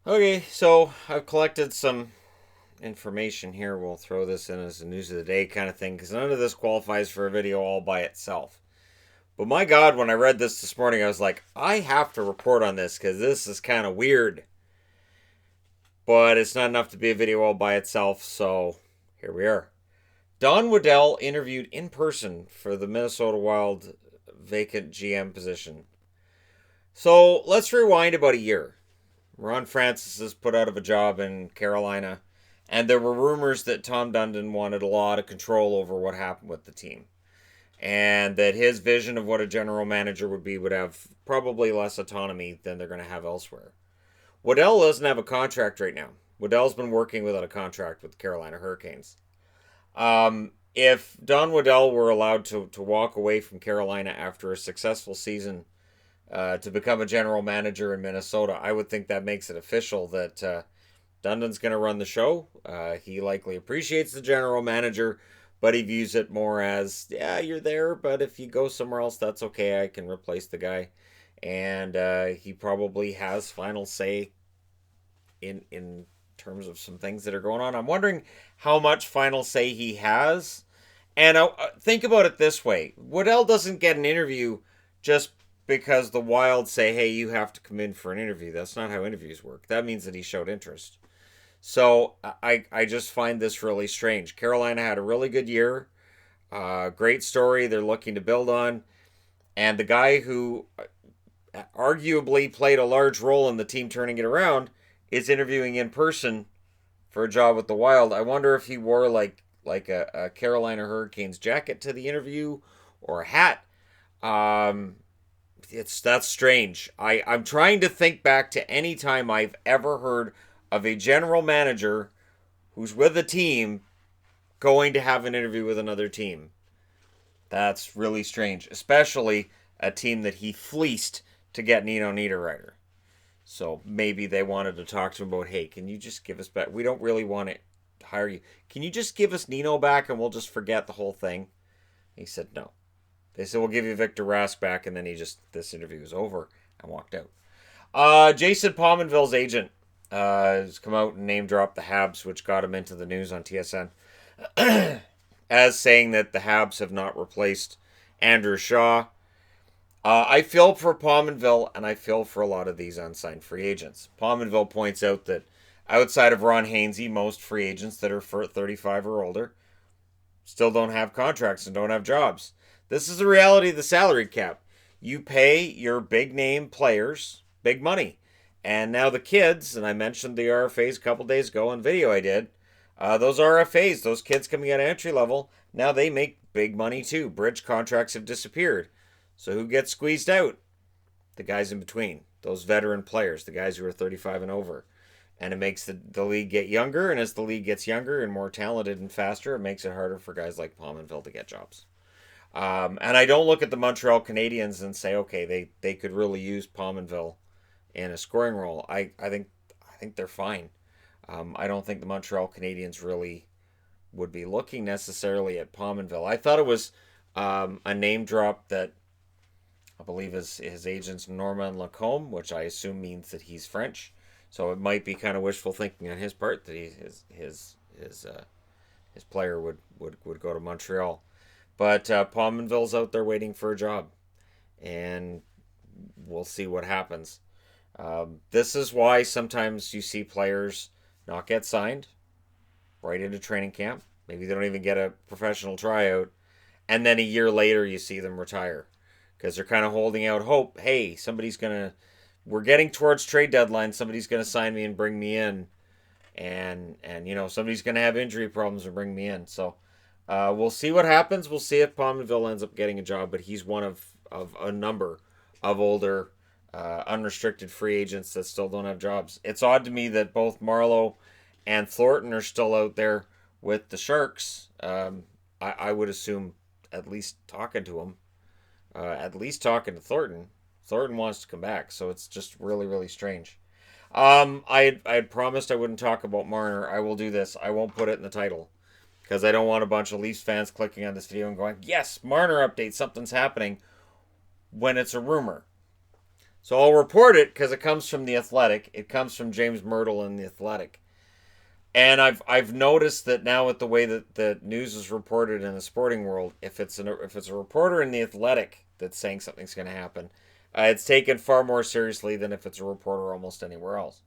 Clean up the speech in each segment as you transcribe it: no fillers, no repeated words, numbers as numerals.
Okay, so I've collected some information here. We'll throw this in as a news of the day kind of thing because none of this qualifies for a video all by itself. But my God, when I read this morning, I was like, I have to report on this because this is kind of weird. But it's not enough to be a video all by itself, so here we are. Don Waddell interviewed in person for the Minnesota Wild vacant GM position. So let's rewind about a year. Ron Francis is put out of a job in Carolina, and there were rumors that Tom Dundon wanted a lot of control over what happened with the team, and that his vision of what a general manager would be would have probably less autonomy than they're going to have elsewhere. Waddell doesn't have a contract right now. Waddell's been working without a contract with the Carolina Hurricanes. If Don Waddell were allowed to walk away from Carolina after a successful season to become a general manager in Minnesota, I would think that makes it official that Dundon's going to run the show. He likely appreciates the general manager, but he views it more as, yeah, you're there, but if you go somewhere else, that's okay. I can replace the guy. And he probably has final say in terms of some things that are going on. I'm wondering how much final say he has. And think about it this way. Waddell doesn't get an interview just because the Wild say, hey, you have to come in for an interview. That's not how interviews work. That means that he showed interest. So I just find this really strange. Carolina had a really good year. Great story they're looking to build on. And the guy who arguably played a large role in the team turning it around is interviewing in person for a job with the Wild. I wonder if he wore like a Carolina Hurricanes jacket to the interview or a hat. That's strange. I'm trying to think back to any time I've ever heard of a general manager who's with a team going to have an interview with another team. That's really strange, especially a team that he fleeced to get Nino Niederreiter. So maybe they wanted to talk to him about, hey, can you just give us back? We don't really want to hire you. Can you just give us Nino back and we'll just forget the whole thing? He said no. They said, we'll give you Victor Rask back, and then this interview was over and walked out. Jason Pominville's agent has come out and name dropped the Habs, which got him into the news on TSN, as saying that the Habs have not replaced Andrew Shaw. I feel for Pominville, and I feel for a lot of these unsigned free agents. Pominville points out that outside of Ron Hainsey, most free agents that are 35 or older still don't have contracts and don't have jobs. This is the reality of the salary cap. You pay your big name players big money. And now the kids, and I mentioned the RFAs a couple days ago on video I did, those RFAs, those kids coming out of entry level, now they make big money too. Bridge contracts have disappeared. So who gets squeezed out? The guys in between, those veteran players, the guys who are 35 and over. And it makes the league get younger, and as the league gets younger and more talented and faster, it makes it harder for guys like Pominville to get jobs. And I don't look at the Montreal Canadiens and say, okay, they could really use Pominville in a scoring role. I think they're fine. I don't think the Montreal Canadiens really would be looking necessarily at Pominville. I thought it was a name drop that I believe his agent's Normand Lacombe, which I assume means that he's French. So it might be kind of wishful thinking on his part that his player would go to Montreal. But Pominville's out there waiting for a job, and we'll see what happens. This is why sometimes you see players not get signed right into training camp. Maybe they don't even get a professional tryout, and then a year later you see them retire because they're kind of holding out hope. Hey, we're getting towards trade deadline. Somebody's gonna sign me and bring me in, and somebody's gonna have injury problems and bring me in. So. We'll see what happens. We'll see if Pominville ends up getting a job, but he's one of a number of older, unrestricted free agents that still don't have jobs. It's odd to me that both Marleau and Thornton are still out there with the Sharks. I would assume at least talking to him, at least talking to Thornton. Thornton wants to come back, so it's just really, really strange. I had promised I wouldn't talk about Marner. I will do this. I won't put it in the title. Because I don't want a bunch of Leafs fans clicking on this video and going, yes, Marner update, something's happening, when it's a rumor. So I'll report it because it comes from The Athletic. It comes from James Myrtle in The Athletic. And I've noticed that now with the way that the news is reported in the sporting world, if it's a reporter in The Athletic that's saying something's going to happen, it's taken far more seriously than if it's a reporter almost anywhere else.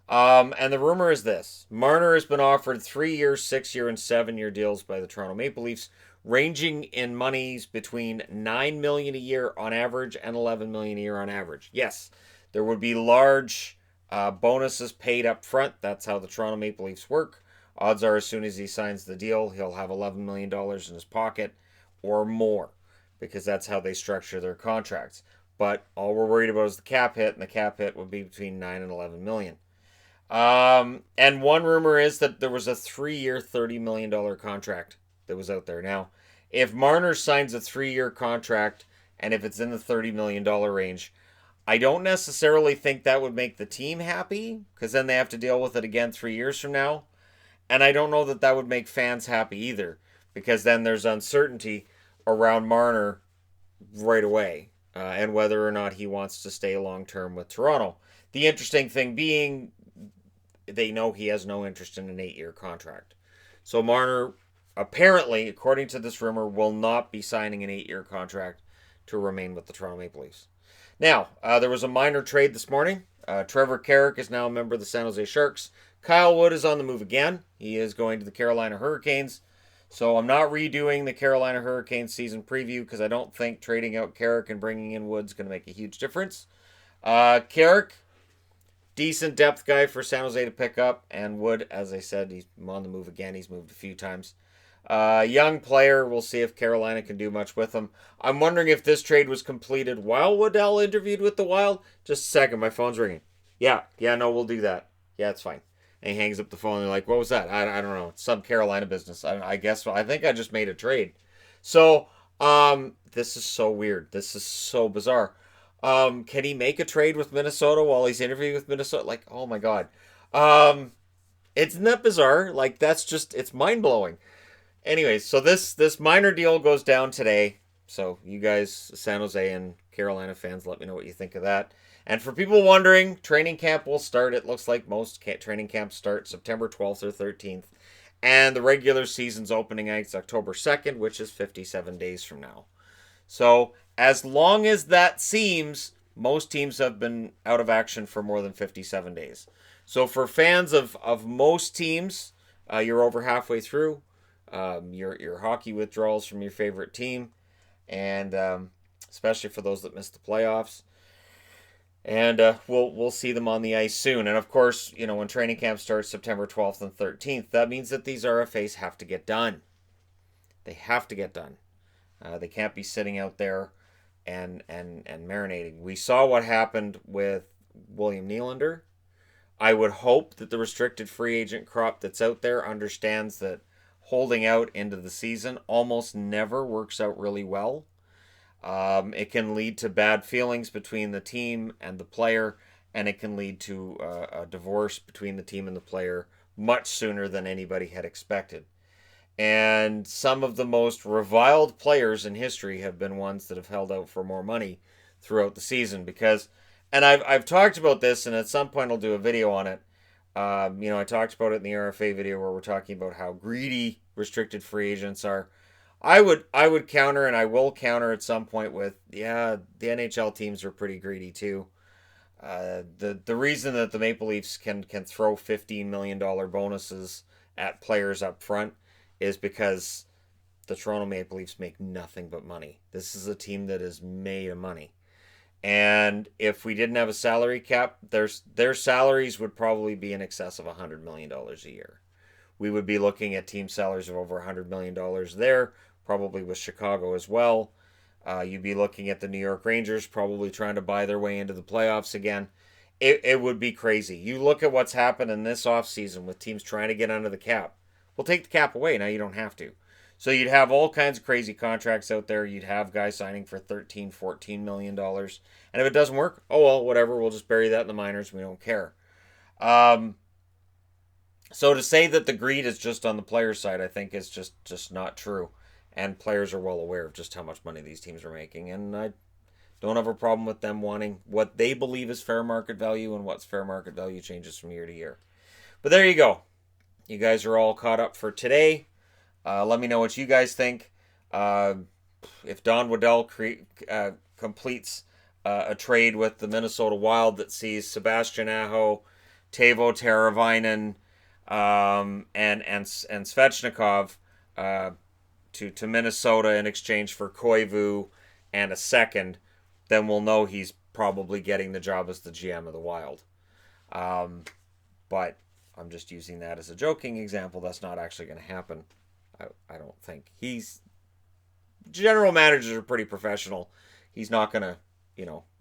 And the rumor is this: Marner has been offered 3-year, 6-year, and 7-year deals by the Toronto Maple Leafs, ranging in monies between $9 million a year on average and $11 million a year on average. Yes, there would be large bonuses paid up front. That's how the Toronto Maple Leafs work. Odds are, as soon as he signs the deal, he'll have $11 million in his pocket or more, because that's how they structure their contracts. But all we're worried about is the cap hit, and the cap hit would be between 9 and 11 million. And one rumor is that there was a 3-year, $30 million contract that was out there. Now, if Marner signs a 3-year contract, and if it's in the $30 million range, I don't necessarily think that would make the team happy, because then they have to deal with it again 3 years from now. And I don't know that that would make fans happy either, because then there's uncertainty around Marner right away, and whether or not he wants to stay long term with Toronto. The interesting thing being, they know he has no interest in an 8-year contract. So Marner, apparently, according to this rumor, will not be signing an 8-year contract to remain with the Toronto Maple Leafs. Now, there was a minor trade this morning. Trevor Carrick is now a member of the San Jose Sharks. Kyle Wood is on the move again. He is going to the Carolina Hurricanes. So I'm not redoing the Carolina Hurricanes season preview, because I don't think trading out Carrick and bringing in Wood is going to make a huge difference. Carrick, decent depth guy for San Jose to pick up. And Wood, as I said, he's on the move again. He's moved a few times. Young player. We'll see if Carolina can do much with him. I'm wondering if this trade was completed while Waddell interviewed with the Wild. Just a second, my phone's ringing. Yeah, no, we'll do that. Yeah, it's fine. And he hangs up the phone and they're like, what was that? I don't know. It's some Carolina business. I guess, I think I just made a trade. So, this is so weird. This is so bizarre. Can he make a trade with Minnesota while he's interviewing with Minnesota? Like, oh my God. Isn't that bizarre? Like, that's just, it's mind-blowing. Anyways, so this minor deal goes down today. So you guys, San Jose and Carolina fans, let me know what you think of that. And for people wondering, training camp will start. It looks like most training camps start September 12th or 13th. And the regular season's opening night's October 2nd, which is 57 days from now. So as long as that seems, most teams have been out of action for more than 57 days. So for fans of most teams, you're over halfway through. Your hockey withdrawals from your favorite team, and especially for those that missed the playoffs. And we'll see them on the ice soon. And of course, when training camp starts September 12th and 13th, that means that these RFAs have to get done. They have to get done. They can't be sitting out there and marinating. We saw what happened with William Nylander. I would hope that the restricted free agent crop that's out there understands that holding out into the season almost never works out really well. It can lead to bad feelings between the team and the player, and it can lead to a divorce between the team and the player much sooner than anybody had expected. And some of the most reviled players in history have been ones that have held out for more money throughout the season. Because, and I've talked about this, and at some point I'll do a video on it. I talked about it in the RFA video where we're talking about how greedy restricted free agents are. I would counter, and I will counter at some point with, yeah, the NHL teams are pretty greedy too. The reason that the Maple Leafs can throw $15 million bonuses at players up front is because the Toronto Maple Leafs make nothing but money. This is a team that is made of money. And if we didn't have a salary cap, their salaries would probably be in excess of $100 million a year. We would be looking at team salaries of over $100 million there, probably with Chicago as well. You'd be looking at the New York Rangers probably trying to buy their way into the playoffs again. It would be crazy. You look at what's happened in this offseason with teams trying to get under the cap. We'll take the cap away. Now you don't have to. So you'd have all kinds of crazy contracts out there. You'd have guys signing for $13, $14 million. And if it doesn't work, oh well, whatever. We'll just bury that in the minors. We don't care. So to say that the greed is just on the player side, I think is just not true. And players are well aware of just how much money these teams are making. And Don't have a problem with them wanting what they believe is fair market value, and what's fair market value changes from year to year. But there you go. You guys are all caught up for today. Let me know what you guys think. If Don Waddell completes a trade with the Minnesota Wild that sees Sebastian Aho, Teuvo Teravainen, and Svechnikov to Minnesota in exchange for Koivu and a second, then we'll know he's probably getting the job as the GM of the Wild. But I'm just using that as a joking example. That's not actually going to happen. I don't think. General managers are pretty professional. He's not going to,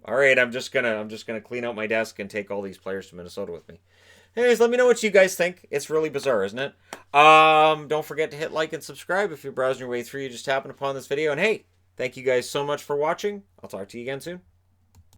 all right, I'm just going to clean out my desk and take all these players to Minnesota with me. Anyways, let me know what you guys think. It's really bizarre, isn't it? Don't forget to hit like and subscribe if you're browsing your way through. You just happened upon this video. And hey, thank you guys so much for watching. I'll talk to you again soon.